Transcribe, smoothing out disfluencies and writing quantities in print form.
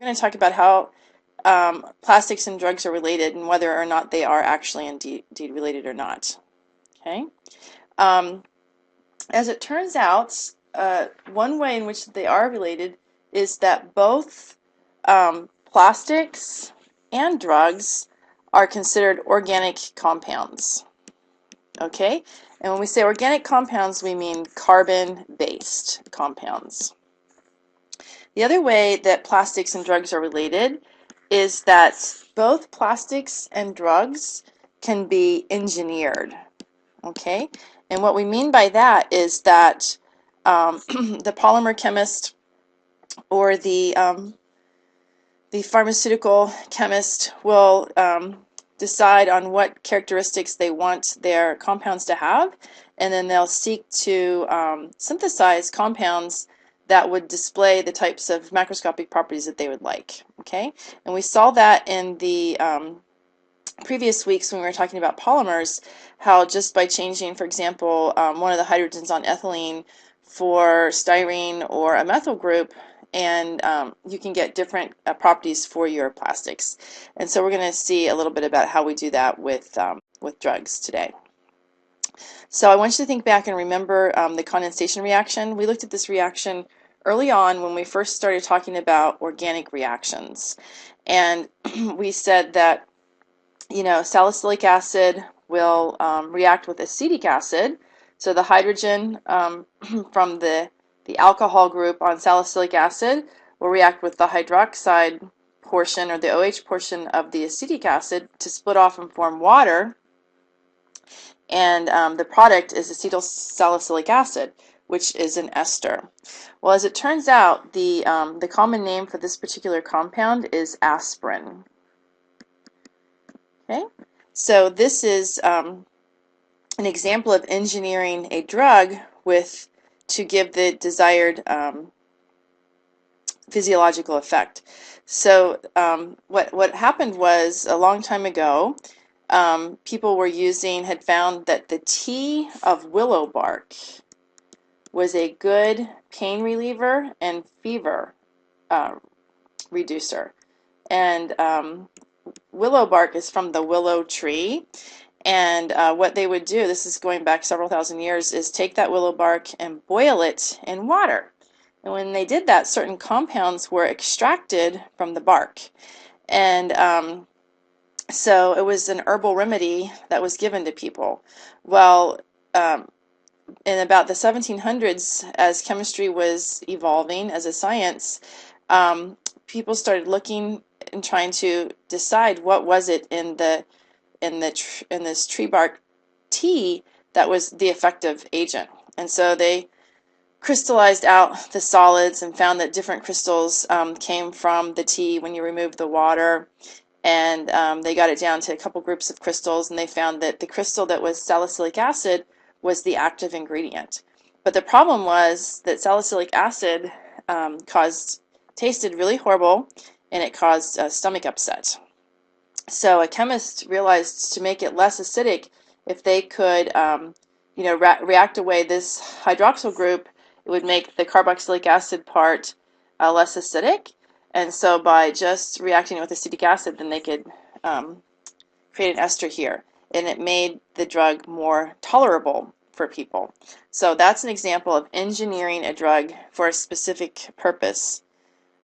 going to talk about how plastics and drugs are related and whether or not they are actually indeed related or not. Okay. As it turns out, one way in which they are related is that both plastics and drugs are considered organic compounds. Okay? And when we say organic compounds, we mean carbon-based compounds. The other way that plastics and drugs are related is that both plastics and drugs can be engineered. Okay? And what we mean by that is that the polymer chemist or the pharmaceutical chemist will decide on what characteristics they want their compounds to have, and then they'll seek to synthesize compounds that would display the types of macroscopic properties that they would like. Okay, and we saw that in the previous weeks when we were talking about polymers, how just by changing, for example, one of the hydrogens on ethylene for styrene or a methyl group, and you can get different properties for your plastics. And so we're going to see a little bit about how we do that with drugs today. So I want you to think back and remember the condensation reaction. We looked at this reaction early on when we first started talking about organic reactions. And we said that, you know, salicylic acid will react with acetic acid. So the hydrogen from the alcohol group on salicylic acid will react with the hydroxide portion or the OH portion of the acetic acid to split off and form water. And the product is acetyl salicylic acid, which is an ester. Well, as it turns out, the common name for this particular compound is aspirin. Okay, so this is an example of engineering a drug to give the desired physiological effect. So what happened was, a long time ago, people had found that the tea of willow bark was a good pain reliever and fever reducer. And willow bark is from the willow tree. And what they would do, this is going back several thousand years, is take that willow bark and boil it in water. And when they did that, certain compounds were extracted from the bark. And so it was an herbal remedy that was given to people. Well, in about the 1700s, as chemistry was evolving as a science, people started looking and trying to decide what was it in this tree bark tea that was the effective agent. And so they crystallized out the solids and found that different crystals came from the tea when you removed the water. And they got it down to a couple groups of crystals, and they found that the crystal that was salicylic acid was the active ingredient. But the problem was that salicylic acid tasted really horrible, and it caused stomach upset. So a chemist realized to make it less acidic, if they could react away this hydroxyl group, it would make the carboxylic acid part less acidic. And so by just reacting with acetic acid, then they could create an ester here. And it made the drug more tolerable for people. So that's an example of engineering a drug for a specific purpose.